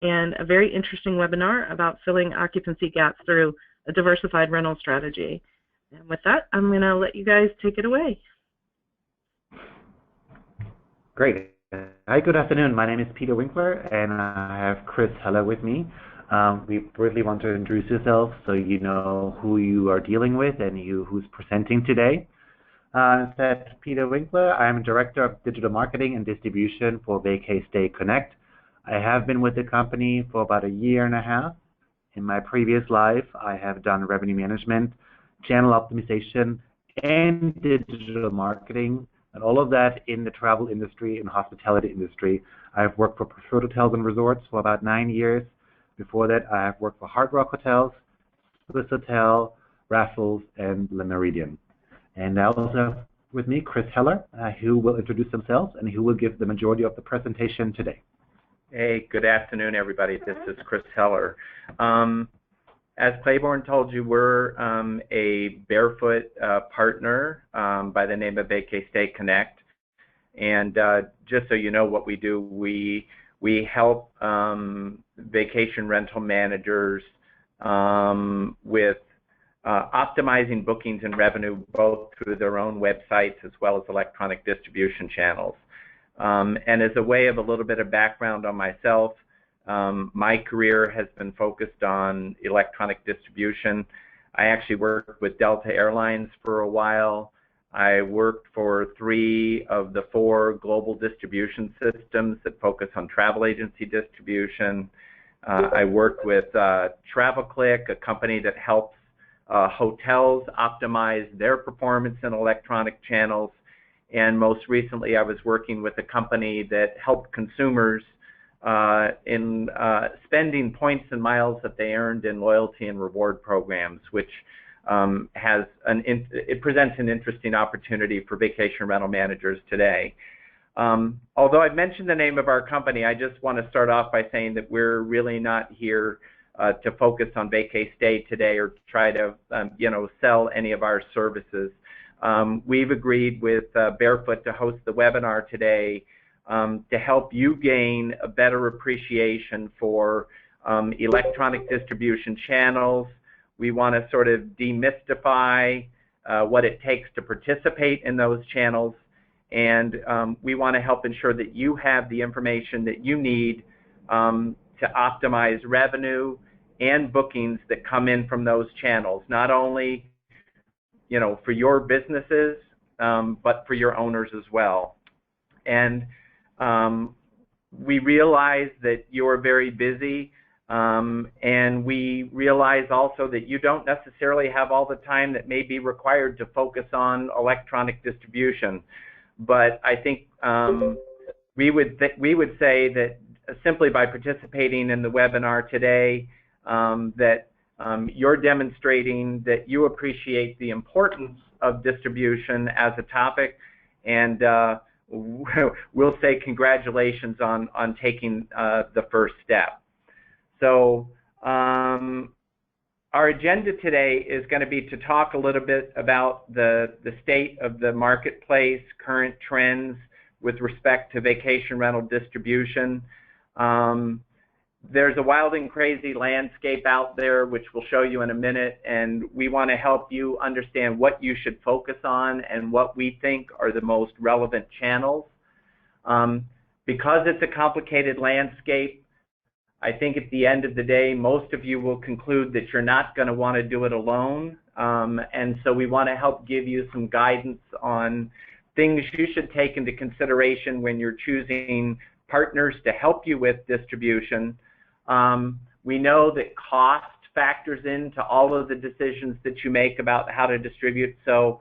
and a very interesting webinar about filling occupancy gaps through a diversified rental strategy. And with that, I'm going to let you guys take it away. Great. Hi, good afternoon. My name is Peter Winkler, and I have Chris Heller with me. We briefly want to introduce yourself so you know who you are dealing with and who's presenting today. That's Peter Winkler. I'm Director of Digital Marketing and Distribution for VacayStay Connect. I have been with the company for about a year and a half. In my previous life, I have done revenue management, channel optimization, and digital marketing, and all of that in the travel industry and hospitality industry. I've worked for Barefoot Hotels and Resorts for about 9 years. Before that, I have worked for Hard Rock Hotels, Swiss Hotel, Raffles, and Le Méridien. And I also have with me Chris Heller, who will introduce themselves and who will give the majority of the presentation today. Hey, good afternoon, everybody. This is Chris Heller. As Claiborne told you, we're a Barefoot partner by the name of VacayStay Connect. And just so you know what we do, we help vacation rental managers with optimizing bookings and revenue both through their own websites as well as electronic distribution channels. And as a way of a little bit of background on myself, my career has been focused on electronic distribution. I actually worked with Delta Airlines for a while. I worked for 3 of the 4 global distribution systems that focus on travel agency distribution. I worked with TravelClick, a company that helps hotels optimize their performance in electronic channels. And most recently, I was working with a company that helped consumers in spending points and miles that they earned in loyalty and reward programs, which it presents an interesting opportunity for vacation rental managers today. Although I've mentioned the name of our company, I just want to start off by saying that we're really not here to focus on VacayStay today or try to sell any of our services. We've agreed with Barefoot to host the webinar today to help you gain a better appreciation for electronic distribution channels. We want to sort of demystify what it takes to participate in those channels, and we want to help ensure that you have the information that you need to optimize revenue and bookings that come in from those channels, not only for your businesses, but for your owners as well. And we realize that you're very busy, and we realize also that you don't necessarily have all the time that may be required to focus on electronic distribution. But I think we would say that simply by participating in the webinar today, that you're demonstrating that you appreciate the importance of distribution as a topic, and we'll say congratulations on taking the first step. So our agenda today is going to be to talk a little bit about the state of the marketplace, current trends with respect to vacation rental distribution. There's a wild and crazy landscape out there, which we'll show you in a minute, and we want to help you understand what you should focus on and what we think are the most relevant channels. Because it's a complicated landscape, I think at the end of the day, most of you will conclude that you're not going to want to do it alone, and so we want to help give you some guidance on things you should take into consideration when you're choosing partners to help you with distribution. We know that cost factors into all of the decisions that you make about how to distribute, so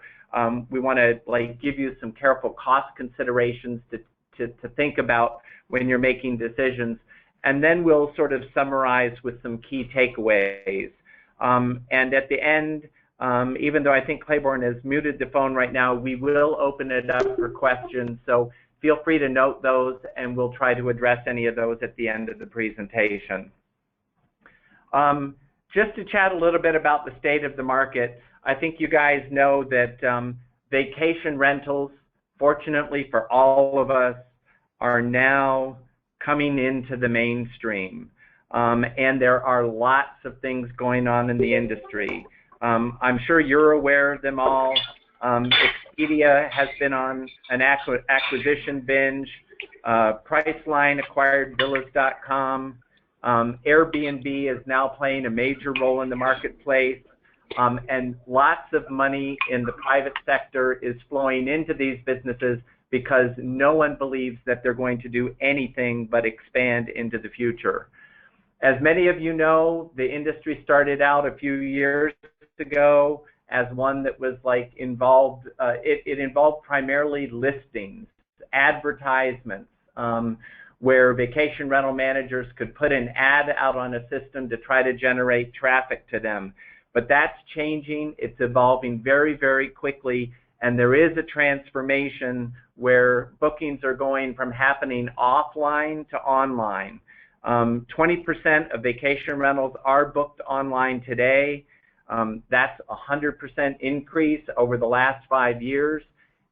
we want to give you some careful cost considerations to think about when you're making decisions, and then we'll sort of summarize with some key takeaways. And at the end, even though I think Claiborne has muted the phone right now, we will open it up for questions, so feel free to note those, and we'll try to address any of those at the end of the presentation. Just to chat a little bit about the state of the market, I think you guys know that vacation rentals, fortunately for all of us, are now coming into the mainstream. and there are lots of things going on in the industry. I'm sure you're aware of them all. Expedia has been on an acquisition binge. Priceline acquired Villas.com. Airbnb is now playing a major role in the marketplace. And lots of money in the private sector is flowing into these businesses because no one believes that they're going to do anything but expand into the future. As many of you know, the industry started out a few years ago as one that was like involved, it involved primarily listings, advertisements, where vacation rental managers could put an ad out on a system to try to generate traffic to them. But that's changing. It's evolving very, very quickly, and there is a transformation where bookings are going from happening offline to online. 20% of vacation rentals are booked online today. That's a 100% increase over the last 5 years,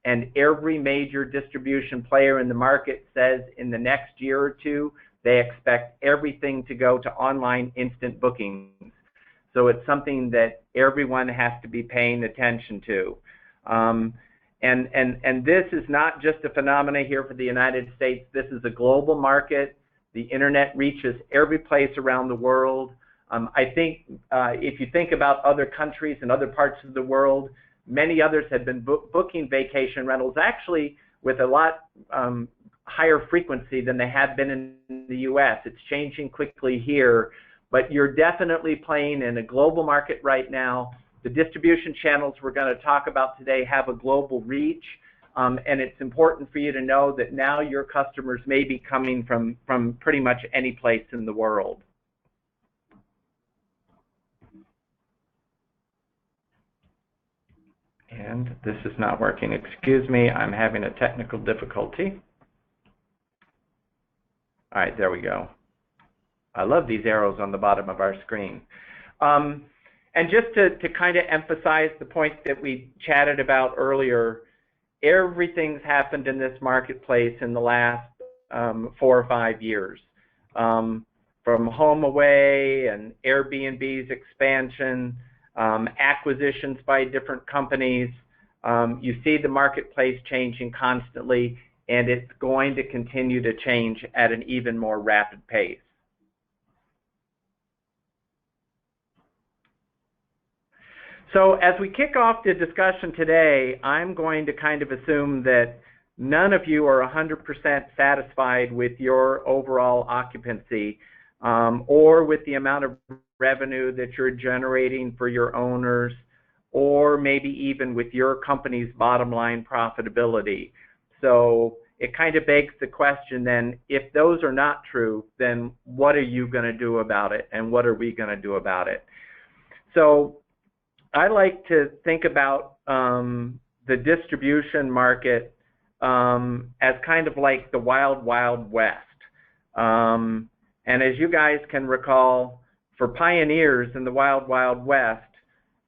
and every major distribution player in the market says in the next year or two, they expect everything to go to online instant bookings. So it's something that everyone has to be paying attention to. And this is not just a phenomenon here for the United States. This is a global market. The internet reaches every place around the world. I think if you think about other countries and other parts of the world, many others have been booking vacation rentals actually with a lot higher frequency than they have been in the US. It's changing quickly here. But you're definitely playing in a global market right now. The distribution channels we're going to talk about today have a global reach, and it's important for you to know that now your customers may be coming from pretty much any place in the world. And this is not working. Excuse me, I'm having a technical difficulty. All right, there we go. I love these arrows on the bottom of our screen. And just to kind of emphasize the point that we chatted about earlier, everything's happened in this marketplace in the last 4 or 5 years. From HomeAway and Airbnb's expansion, acquisitions by different companies. You see the marketplace changing constantly, and it's going to continue to change at an even more rapid pace. So as we kick off the discussion today, I'm going to kind of assume that none of you are 100% satisfied with your overall occupancy or with the amount of revenue that you're generating for your owners, or maybe even with your company's bottom line profitability. So it kind of begs the question then, if those are not true, then what are you going to do about it, and what are we going to do about it? So I like to think about the distribution market as kind of like the wild, wild west. And as you guys can recall, for pioneers in the wild, wild west,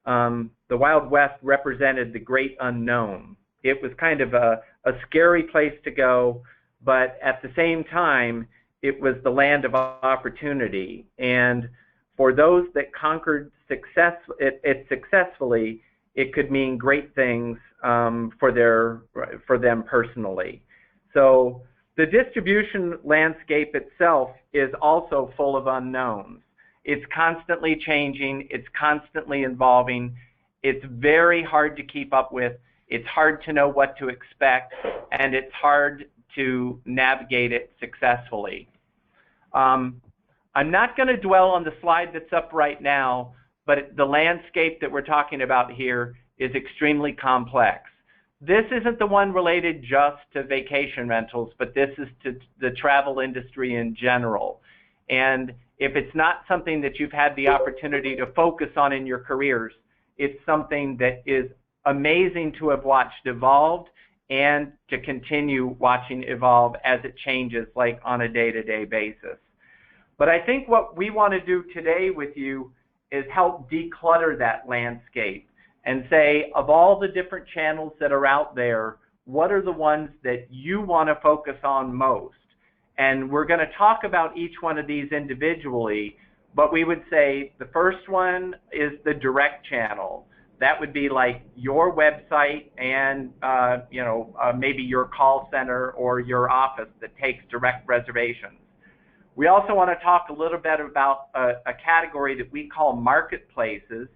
the Wild West represented the great unknown. It was kind of a scary place to go, but at the same time, it was the land of opportunity. And for those that conquered it successfully, it could mean great things for them personally. So the distribution landscape itself is also full of unknowns. It's constantly changing. It's constantly evolving. It's very hard to keep up with. It's hard to know what to expect, and it's hard to navigate it successfully. I'm not going to dwell on the slide that's up right now, but the landscape that we're talking about here is extremely complex. This isn't the one related just to vacation rentals, but this is to the travel industry in general. And if it's not something that you've had the opportunity to focus on in your careers, it's something that is amazing to have watched evolved and to continue watching evolve as it changes, like on a day-to-day basis. But I think what we want to do today with you is help declutter that landscape and say, of all the different channels that are out there, what are the ones that you want to focus on most? And we're going to talk about each one of these individually, but we would say the first one is the direct channel. That would be like your website and maybe your call center or your office that takes direct reservations. We also want to talk a little bit about a category that we call marketplaces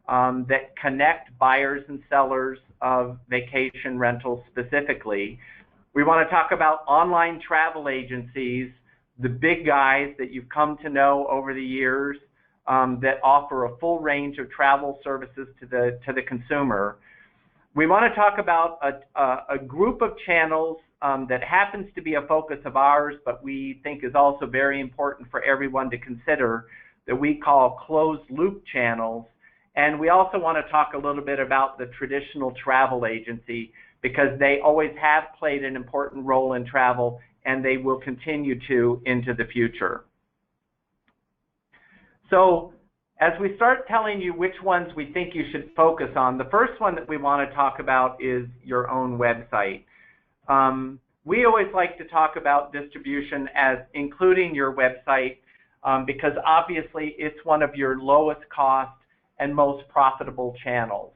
that connect buyers and sellers of vacation rentals specifically. We want to talk about online travel agencies, the big guys that you've come to know over the years that offer a full range of travel services to the consumer. We want to talk about a group of channels that happens to be a focus of ours, but we think is also very important for everyone to consider, that we call closed loop channels. And we also want to talk a little bit about the traditional travel agency, because they always have played an important role in travel, and they will continue to into the future. So as we start telling you which ones we think you should focus on, the first one that we want to talk about is your own website. We always like to talk about distribution as including your website because obviously it's one of your lowest cost and most profitable channels.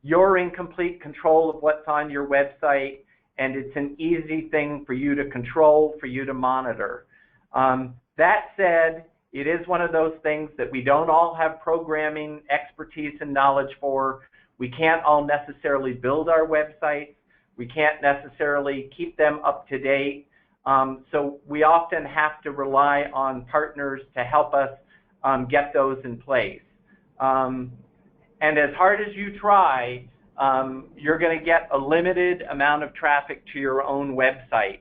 You're in complete control of what's on your website, and it's an easy thing for you to control, for you to monitor. That said, it is one of those things that we don't all have programming expertise and knowledge for. We can't all necessarily build our websites. We can't necessarily keep them up to date. So we often have to rely on partners to help us get those in place. And as hard as you try, you're going to get a limited amount of traffic to your own website.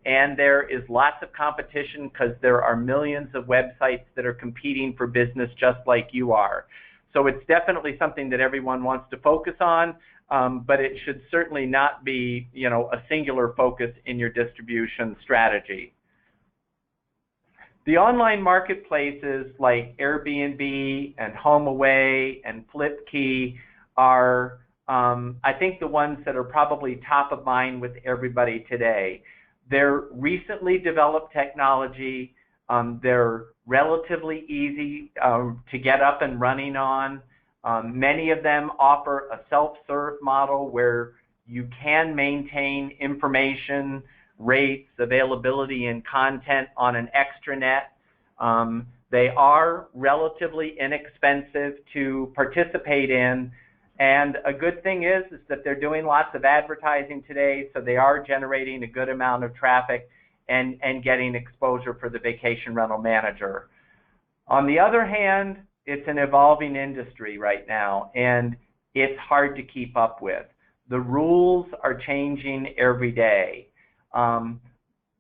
And there is lots of competition because there are millions of websites that are competing for business just like you are. So it's definitely something that everyone wants to focus on, but it should certainly not be, a singular focus in your distribution strategy. The online marketplaces like Airbnb and HomeAway and FlipKey are, I think, the ones that are probably top of mind with everybody today. They're recently developed technology. They're relatively easy to get up and running on. Many of them offer a self-serve model where you can maintain information, rates, availability, and content on an extranet. They are relatively inexpensive to participate in. And a good thing is that they're doing lots of advertising today, so they are generating a good amount of traffic and getting exposure for the vacation rental manager. On the other hand, it's an evolving industry right now, and it's hard to keep up with. The rules are changing every day.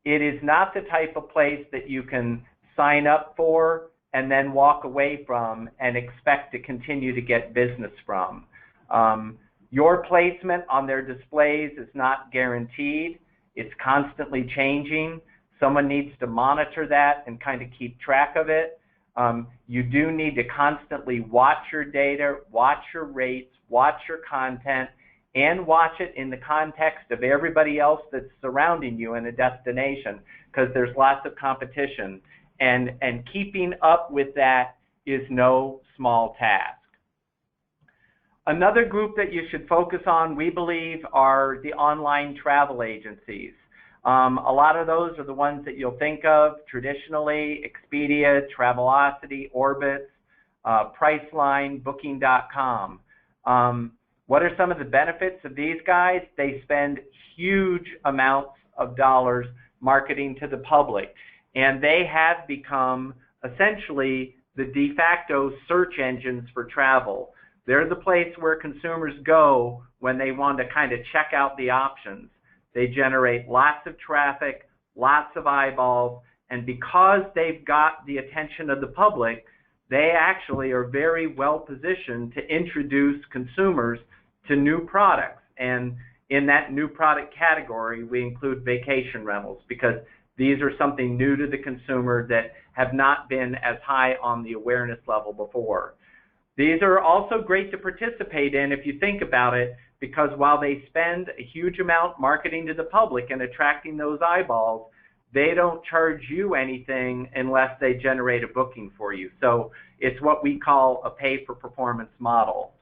It is not the type of place that you can sign up for and then walk away from and expect to continue to get business from. Your placement on their displays is not guaranteed. It's constantly changing. Someone needs to monitor that and kind of keep track of it. You do need to constantly watch your data, watch your rates, watch your content, and watch it in the context of everybody else that's surrounding you in a destination, because there's lots of competition. And keeping up with that is no small task. Another group that you should focus on, we believe, are the online travel agencies. A lot of those are the ones that you'll think of traditionally: Expedia, Travelocity, Orbitz, Priceline, Booking.com. What are some of the benefits of these guys? They spend huge amounts of dollars marketing to the public, and they have become essentially the de facto search engines for travel. They're the place where consumers go when they want to kind of check out the options. They generate lots of traffic, lots of eyeballs, and because they've got the attention of the public, they actually are very well positioned to introduce consumers to new products. And in that new product category, we include vacation rentals, because these are something new to the consumer that have not been as high on the awareness level before. These are also great to participate in if you think about it, because while they spend a huge amount marketing to the public and attracting those eyeballs, they don't charge you anything unless they generate a booking for you. So it's what we call a pay-for-performance model.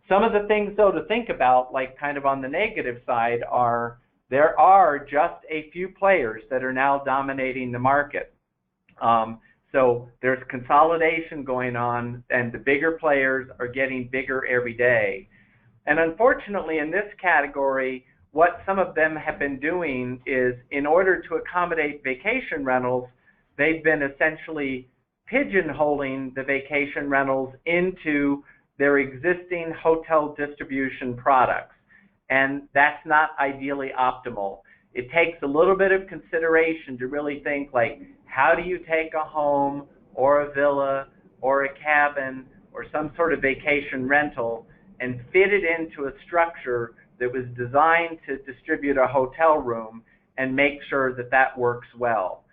Some of the things, though, to think about, like kind of on the negative side, are there are just a few players that are now dominating the market. So there's consolidation going on, and the bigger players are getting bigger every day. And unfortunately, in this category, what some of them have been doing is, in order to accommodate vacation rentals, they've been essentially pigeonholing the vacation rentals into their existing hotel distribution products. And that's not ideally optimal. It takes a little bit of consideration to really think, like, how do you take a home or a villa or a cabin or some sort of vacation rental and fit it into a structure that was designed to distribute a hotel room and make sure that that works well.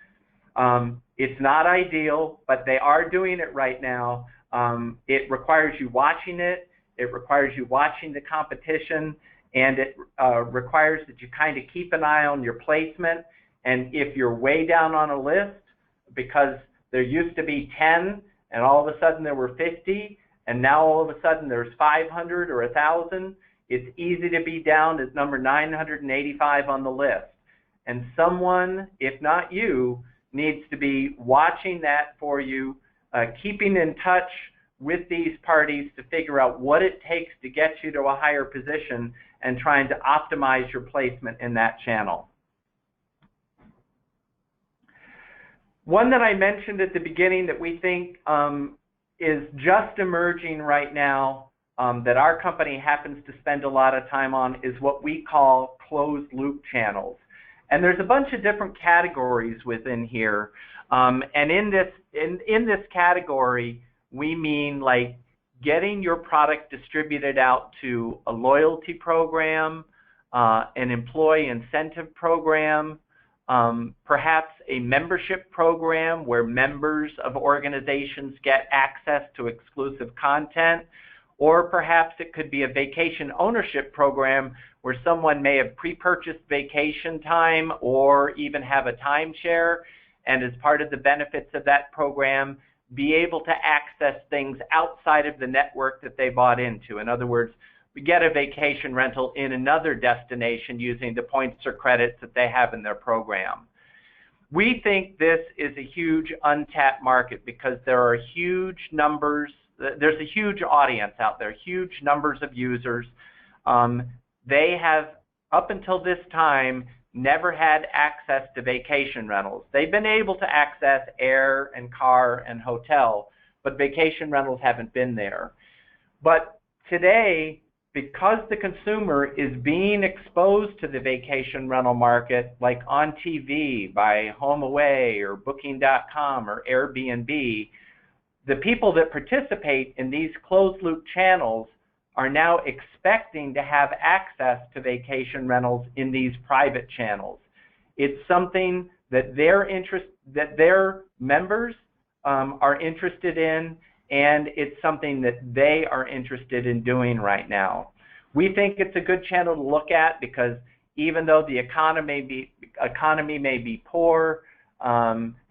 It's not ideal, but they are doing it right now. It requires you watching it. It requires you watching the competition, and it requires that you kind of keep an eye on your placement. And if you're way down on a list, because there used to be 10 and all of a sudden there were 50, and now all of a sudden there's 500 or 1,000, it's easy to be down as number 985 on the list. And someone, if not you, needs to be watching that for you, keeping in touch with these parties to figure out what it takes to get you to a higher position and trying to optimize your placement in that channel. One that I mentioned at the beginning that we think is just emerging right now, that our company happens to spend a lot of time on, is what we call closed loop channels. And there's a bunch of different categories within here. And in this category, we mean like getting your product distributed out to a loyalty program, an employee incentive program, perhaps a membership program where members of organizations get access to exclusive content, or perhaps it could be a vacation ownership program where someone may have pre-purchased vacation time or even have a timeshare, and as part of the benefits of that program, be able to access things outside of the network that they bought into. In other words, we get a vacation rental in another destination using the points or credits that they have in their program. We think this is a huge untapped market because there are huge numbers, there's a huge audience out there, huge numbers of users. They have, up until this time, never had access to vacation rentals. They've been able to access air and car and hotel, but vacation rentals haven't been there. But today, because the consumer is being exposed to the vacation rental market, like on TV by HomeAway or Booking.com or Airbnb, the people that participate in these closed loop channels are now expecting to have access to vacation rentals in these private channels. It's something that their members are interested in, and it's something that they are interested in doing right now. We think it's a good channel to look at because even though the economy may be poor,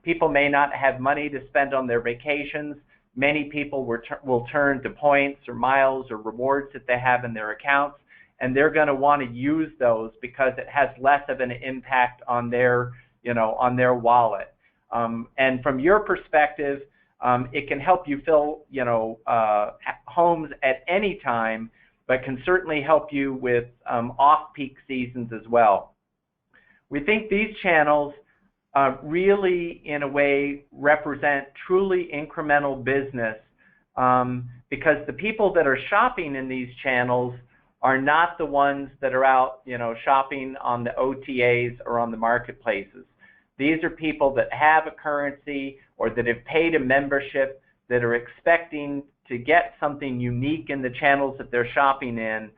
people may not have money to spend on their vacations. Many people will turn to points or miles or rewards that they have in their accounts, and they're going to want to use those because it has less of an impact on their, on their wallet. And from your perspective, it can help you fill, homes at any time, but can certainly help you with off-peak seasons as well. We think these channels really, in a way, represent truly incremental business because the people that are shopping in these channels are not the ones that are out, shopping on the OTAs or on the marketplaces. These are people that have a currency or that have paid a membership that are expecting to get something unique in the channels that they're shopping in.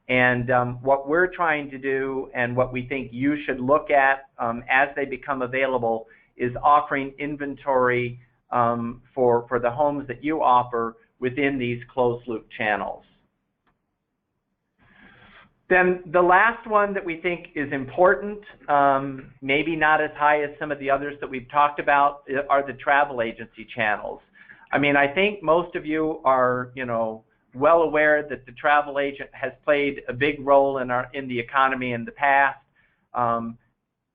And what we're trying to do and what we think you should look at as they become available is offering inventory for the homes that you offer within these closed loop channels. Then the last one that we think is important, maybe not as high as some of the others that we've talked about, are the travel agency channels. I mean, I think most of you are, well aware that the travel agent has played a big role in the economy in the past.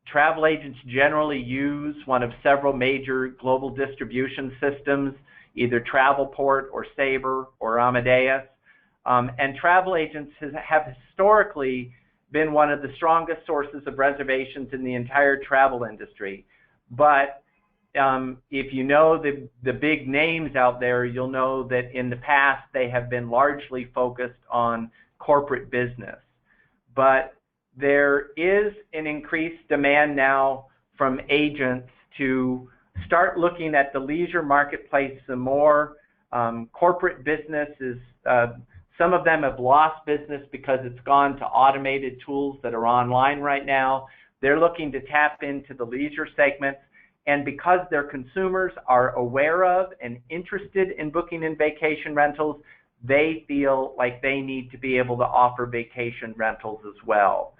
Travel agents generally use one of several major global distribution systems, either Travelport or Sabre or Amadeus. And travel agents have historically been one of the strongest sources of reservations in the entire travel industry. But if you know the big names out there, you'll know that in the past they have been largely focused on corporate business. But there is an increased demand now from agents to start looking at the leisure marketplace some more. Corporate business is some of them have lost business because it's gone to automated tools that are online right now. They're looking to tap into the leisure segments, and because their consumers are aware of and interested in booking in vacation rentals, they feel like they need to be able to offer vacation rentals as well.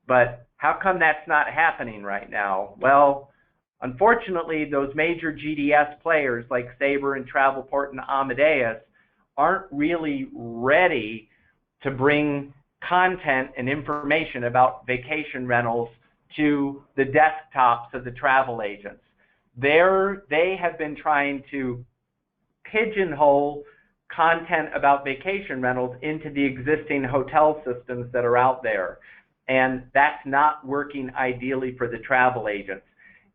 But how come that's not happening right now? Well, unfortunately, those major GDS players like Sabre and Travelport and Amadeus aren't really ready to bring content and information about vacation rentals to the desktops of the travel agents. They have been trying to pigeonhole content about vacation rentals into the existing hotel systems that are out there. And that's not working ideally for the travel agents.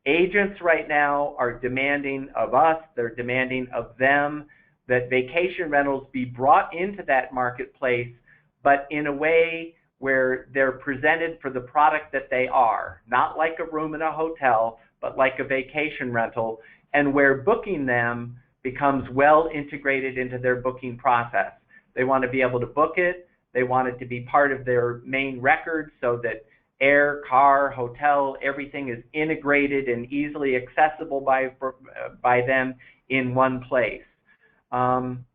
Agents right now are demanding of us, they're demanding of them, that vacation rentals be brought into that marketplace, but in a way where they're presented for the product that they are, not like a room in a hotel, but like a vacation rental, and where booking them becomes well integrated into their booking process. They want to be able to book it. They want it to be part of their main record so that air, car, hotel, everything is integrated and easily accessible by them in one place. From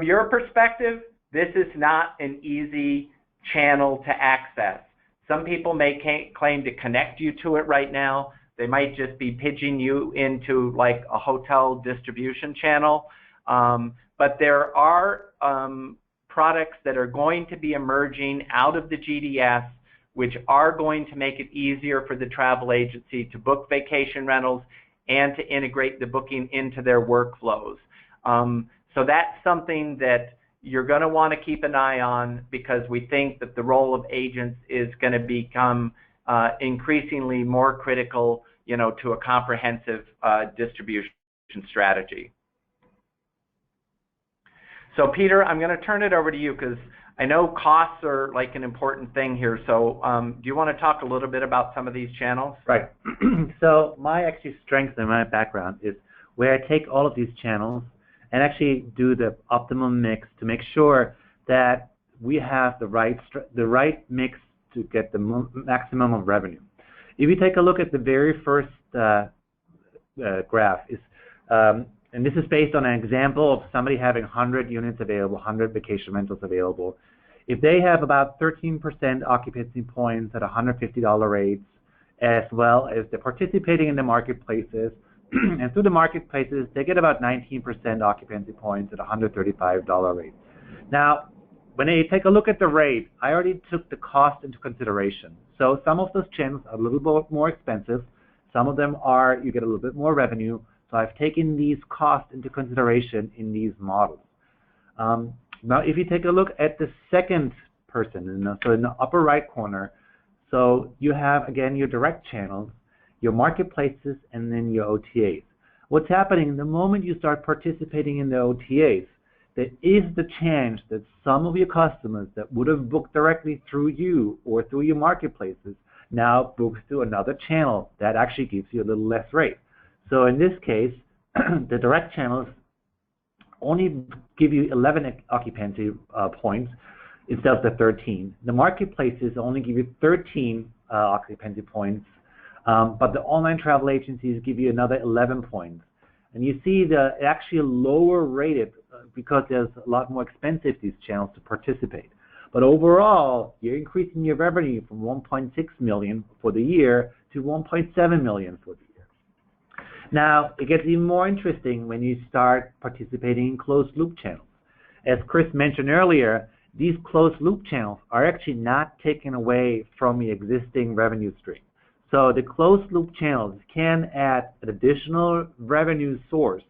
your perspective, this is not an easy channel to access. Some people may claim to connect you to it right now. They might just be pitching you into like a hotel distribution channel. But there are products that are going to be emerging out of the GDS, which are going to make it easier for the travel agency to book vacation rentals and to integrate the booking into their workflows. So that's something that you're going to want to keep an eye on, because we think that the role of agents is going to become increasingly more critical, to a comprehensive distribution strategy. So Peter, I'm going to turn it over to you because I know costs are like an important thing here. So do you want to talk a little bit about some of these channels? Right. So my actually strength and my background is where I take all of these channels and actually do the optimum mix to make sure that we have the right mix to get the maximum of revenue. If you take a look at the very first graph, and this is based on an example of somebody having 100 units available, 100 vacation rentals available. If they have about 13% occupancy points at $150 rates, as well as they're participating in the marketplaces, and through the marketplaces, they get about 19% occupancy points at $135 rate. Now, when you take a look at the rate, I already took the cost into consideration. So some of those channels are a little bit more expensive. Some of them are, you get a little bit more revenue. So I've taken these costs into consideration in these models. Now, if you take a look at the second person, so in the upper right corner, so you have, again, your direct channels, your marketplaces, and then your OTAs. What's happening the moment you start participating in the OTAs, there is the chance that some of your customers that would have booked directly through you or through your marketplaces now books through another channel that actually gives you a little less rate. So in this case, the direct channels only give you 11 occupancy points instead of the 13. The marketplaces only give you 13 occupancy points, but the online travel agencies give you another 11 points. And you see the actually lower rated because there's a lot more expensive these channels to participate. But overall, you're increasing your revenue from $1.6 million for the year to $1.7 million for the year. Now, it gets even more interesting when you start participating in closed-loop channels. As Chris mentioned earlier, these closed-loop channels are actually not taken away from the existing revenue stream. So the closed-loop channels can add an additional revenue source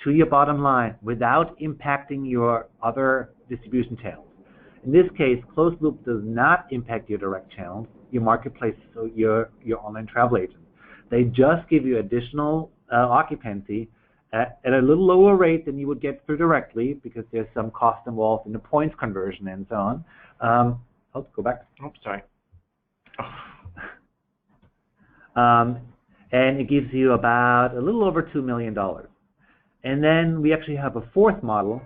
to your bottom line without impacting your other distribution channels. In this case, closed-loop does not impact your direct channels, your marketplace, so your online travel agents. They just give you additional occupancy at a little lower rate than you would get through directly because there's some cost involved in the points conversion and so on. Let's go back. Oops, sorry. And it gives you about a little over $2 million. And then we actually have a fourth model.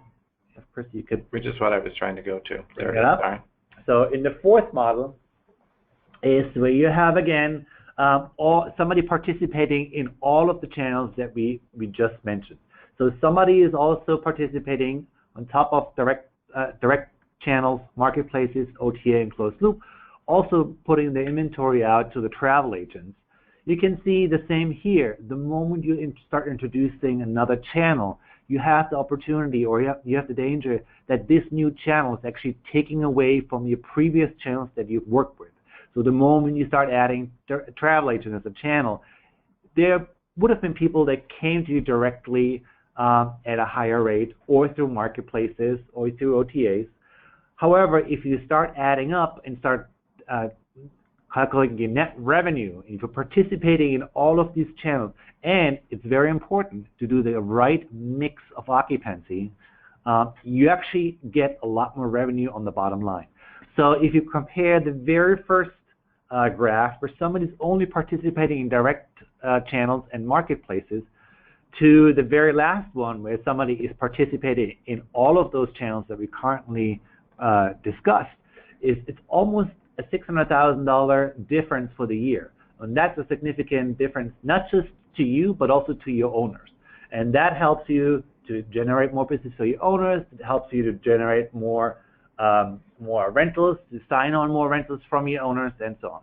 Of course, you could. Which is what I was trying to go to. There it is. Sorry. So in the fourth model is where you have, again, somebody participating in all of the channels that we just mentioned. So somebody is also participating on top of direct channels, marketplaces, OTA, and closed loop, also putting the inventory out to the travel agents. You can see the same here. The moment you start introducing another channel, you have the opportunity, or you have the danger that this new channel is actually taking away from your previous channels that you've worked with. So the moment you start adding travel agents as a channel, there would have been people that came to you directly at a higher rate, or through marketplaces, or through OTAs. However, if you start adding up and start calculating your net revenue, if you're participating in all of these channels, and it's very important to do the right mix of occupancy, you actually get a lot more revenue on the bottom line. So if you compare the very first graph where somebody's only participating in direct channels and marketplaces to the very last one where somebody is participating in all of those channels that we currently discussed, it's almost a $600,000 difference for the year. And that's a significant difference, not just to you, but also to your owners. And that helps you to generate more business for your owners. It helps you to generate more rentals, to sign on more rentals from your owners, and so on.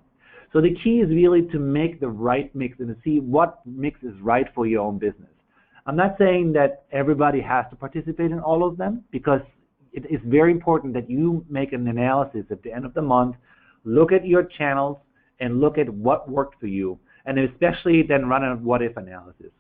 So the key is really to make the right mix and to see what mix is right for your own business. I'm not saying that everybody has to participate in all of them, because it is very important that you make an analysis at the end of the month, look at your channels, and look at what worked for you, and especially then run a what-if analysis.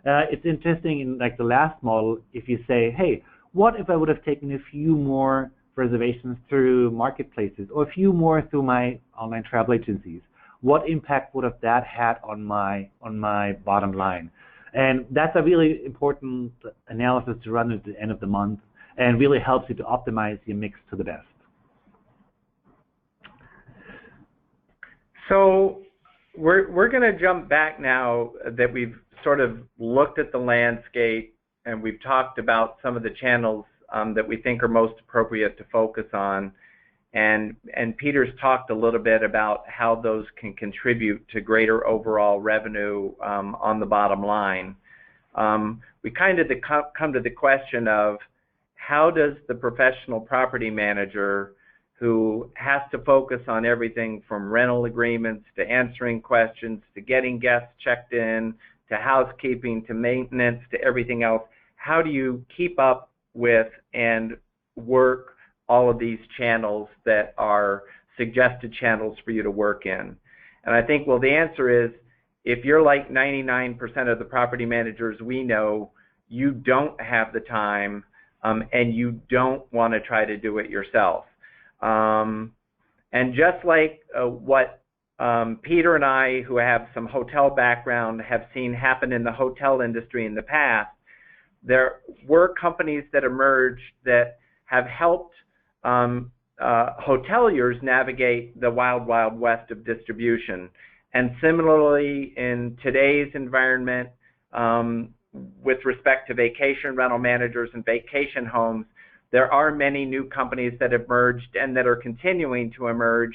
It's interesting in like the last model, if you say, hey, what if I would have taken a few more reservations through marketplaces or a few more through my online travel agencies? What impact would have that had on my bottom line? And that's a really important analysis to run at the end of the month, and really helps you to optimize your mix to the best. So we're going to jump back now that we've sort of looked at the landscape and we've talked about some of the channels that we think are most appropriate to focus on. And Peter's talked a little bit about how those can contribute to greater overall revenue on the bottom line. We kind of come to the question of, how does the professional property manager, who has to focus on everything from rental agreements to answering questions to getting guests checked in to housekeeping to maintenance to everything else, how do you keep up with and work all of these channels that are suggested channels for you to work in? And I think, well, the answer is, if you're like 99% of the property managers we know, you don't have the time and you don't want to try to do it yourself. And just like what Peter and I, who have some hotel background, have seen happen in the hotel industry in the past, there were companies that emerged that have helped hoteliers navigate the wild, wild west of distribution. And similarly, in today's environment, with respect to vacation rental managers and vacation homes, there are many new companies that have emerged and that are continuing to emerge,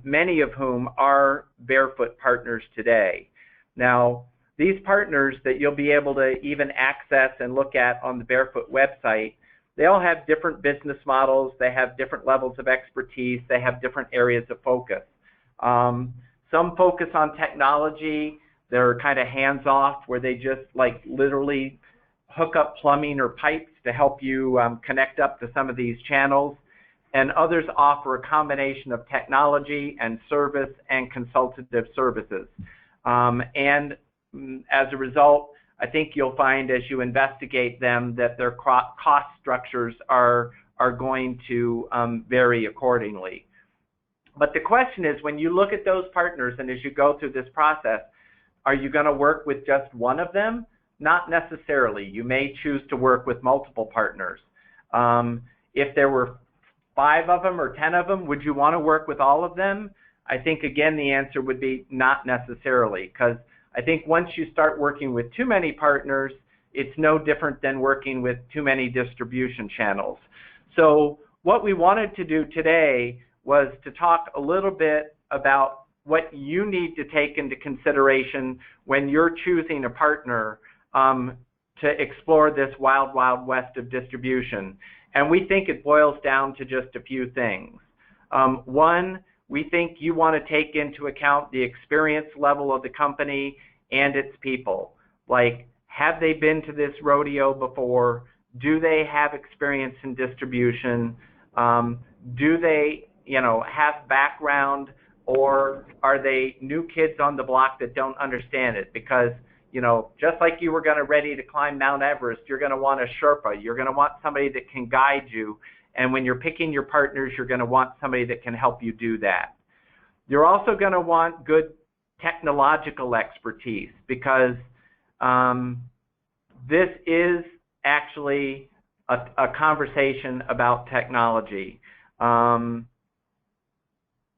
many of whom are Barefoot partners today. Now, these partners that you'll be able to even access and look at on the Barefoot website, they all have different business models, they have different levels of expertise, they have different areas of focus. Some focus on technology, they're kind of hands-off, where they just like literally hook up plumbing or pipes to help you connect up to some of these channels. And others offer a combination of technology and service and consultative services. And as a result, I think you'll find as you investigate them that their cost structures are going to vary accordingly. But the question is, when you look at those partners and as you go through this process, are you going to work with just one of them? Not necessarily. You may choose to work with multiple partners. If there were 5 of them or 10 of them, would you want to work with all of them? I think, again, the answer would be not necessarily, because I think once you start working with too many partners, it's no different than working with too many distribution channels. So what we wanted to do today was to talk a little bit about what you need to take into consideration when you're choosing a partner to explore this wild, wild west of distribution. And we think it boils down to just a few things. One, we think you want to take into account the experience level of the company and its people. Like, have they been to this rodeo before? Do they have experience in distribution? Do they, have background, or are they new kids on the block that don't understand it? Because, just like you were ready to climb Mount Everest, you're going to want a Sherpa. You're going to want somebody that can guide you. And when you're picking your partners, you're going to want somebody that can help you do that. You're also going to want good technological expertise, because this is actually a conversation about technology.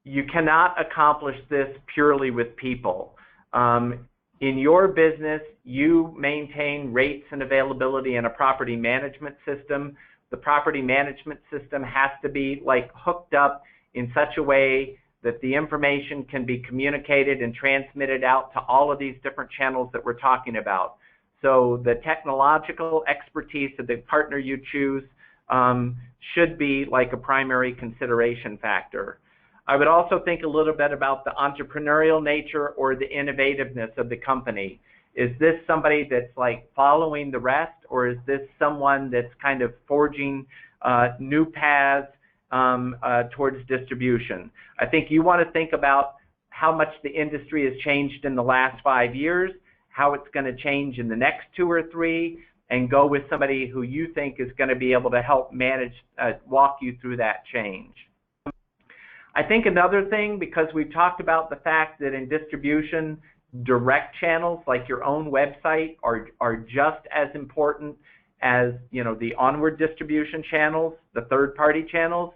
You cannot accomplish this purely with people. In your business, you maintain rates and availability in a property management system. The property management system has to be hooked up in such a way that the information can be communicated and transmitted out to all of these different channels that we're talking about. So the technological expertise of the partner you choose should be a primary consideration factor. I would also think a little bit about the entrepreneurial nature or the innovativeness of the company. Is this somebody that's following the rest, or is this someone that's kind of forging new paths towards distribution? I think you want to think about how much the industry has changed in the last 5 years, how it's going to change in the next 2 or 3, and go with somebody who you think is going to be able to help manage, walk you through that change. I think another thing, because we've talked about the fact that in distribution, direct channels like your own website are just as important as the onward distribution channels, the third-party channels.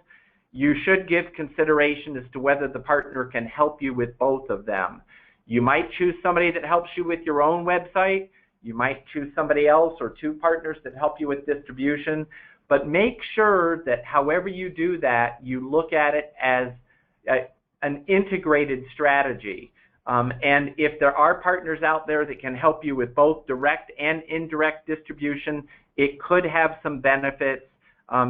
You should give consideration as to whether the partner can help you with both of them. You might choose somebody that helps you with your own website. You might choose somebody else or 2 partners that help you with distribution. But make sure that however you do that, you look at it as an integrated strategy. And if there are partners out there that can help you with both direct and indirect distribution, it could have some benefits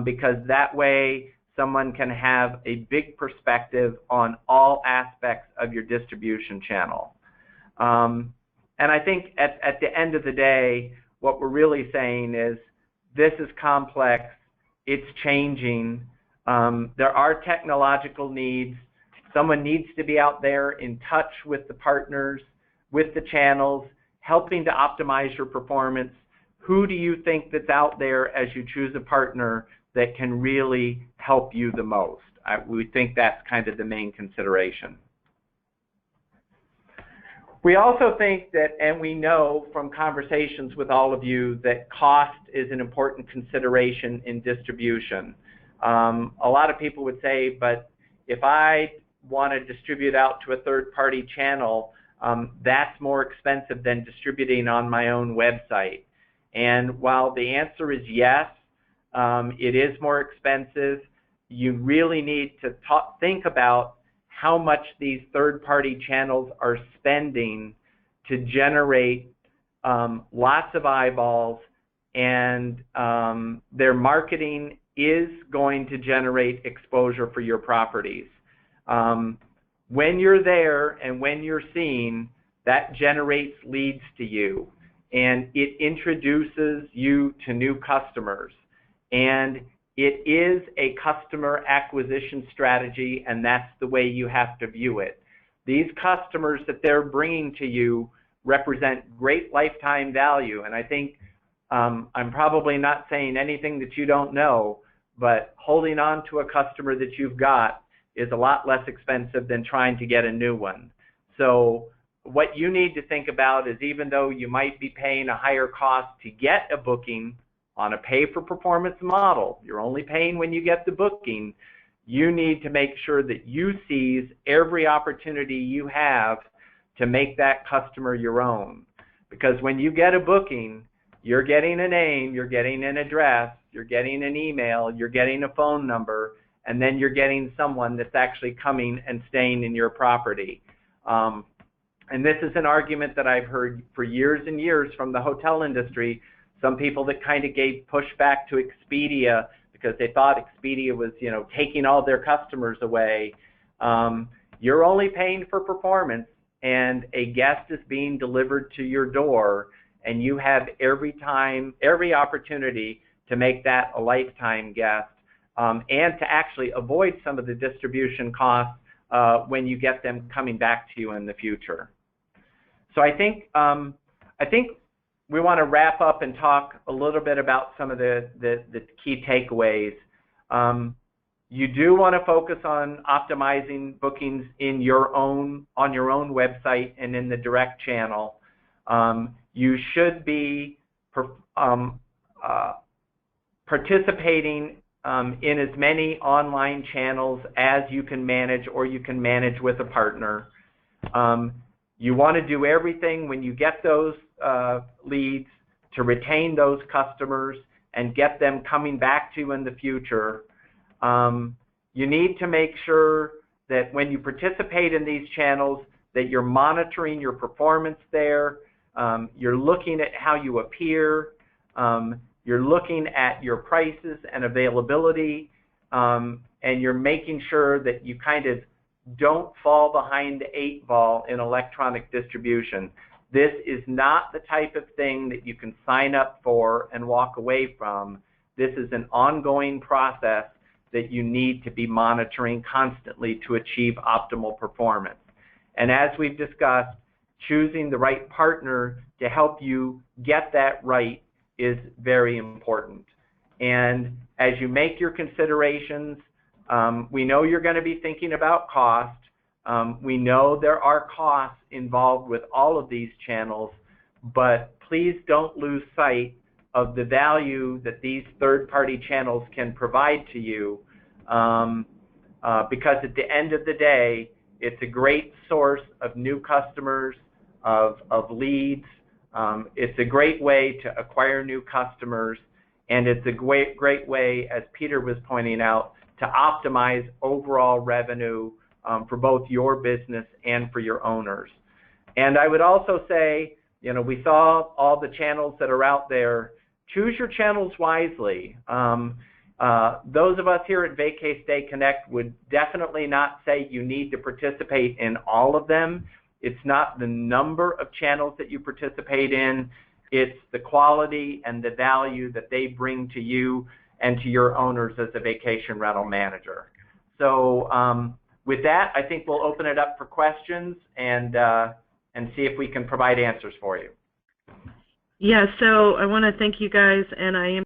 because that way someone can have a big perspective on all aspects of your distribution channel. And I think at the end of the day, what we're really saying is this is complex, it's changing, there are technological needs. Someone needs to be out there in touch with the partners, with the channels, helping to optimize your performance. Who do you think that's out there as you choose a partner that can really help you the most? We think that's kind of the main consideration. We also think that, and we know from conversations with all of you, that cost is an important consideration in distribution. A lot of people would say, but if I want to distribute out to a third-party channel, that's more expensive than distributing on my own website. And while the answer is yes, it is more expensive, you really need to think about how much these third-party channels are spending to generate lots of eyeballs and their marketing is going to generate exposure for your properties. When you're there and when you're seen, that generates leads to you, and it introduces you to new customers. And it is a customer acquisition strategy, and that's the way you have to view it. These customers that they're bringing to you represent great lifetime value, and I think I'm probably not saying anything that you don't know, but holding on to a customer that you've got is a lot less expensive than trying to get a new one. So what you need to think about is, even though you might be paying a higher cost to get a booking on a pay-for-performance model, you're only paying when you get the booking, you need to make sure that you seize every opportunity you have to make that customer your own. Because when you get a booking, you're getting a name, you're getting an address, you're getting an email, you're getting a phone number, and then you're getting someone that's actually coming and staying in your property. And this is an argument that I've heard for years and years from the hotel industry. Some people that kind of gave pushback to Expedia because they thought Expedia was, taking all their customers away. You're only paying for performance, and a guest is being delivered to your door, and you have every opportunity to make that a lifetime guest, and to actually avoid some of the distribution costs when you get them coming back to you in the future. So I think we want to wrap up and talk a little bit about some of the key takeaways. You do want to focus on optimizing bookings on your own website and in the direct channel. You should be participating in as many online channels as you can manage, or you can manage with a partner. You want to do everything when you get those leads to retain those customers and get them coming back to you in the future. You need to make sure that when you participate in these channels that you're monitoring your performance there. You're looking at how you appear. You're looking at your prices and availability, and you're making sure that you kind of don't fall behind the 8 ball in electronic distribution. This is not the type of thing that you can sign up for and walk away from. This is an ongoing process that you need to be monitoring constantly to achieve optimal performance. And as we've discussed, choosing the right partner to help you get that right is very important. And as you make your considerations, we know you're going to be thinking about cost. We know there are costs involved with all of these channels, but please don't lose sight of the value that these third-party channels can provide to you, because at the end of the day, it's a great source of new customers, of leads. It's a great way to acquire new customers, and it's a great way, as Peter was pointing out, to optimize overall revenue for both your business and for your owners. And I would also say, we saw all the channels that are out there. Choose your channels wisely. Those of us here at VacayStay Connect would definitely not say you need to participate in all of them. It's not the number of channels that you participate in. It's the quality and the value that they bring to you and to your owners as a vacation rental manager. So with that, I think we'll open it up for questions and see if we can provide answers for you. Yeah, so I want to thank you guys, and I am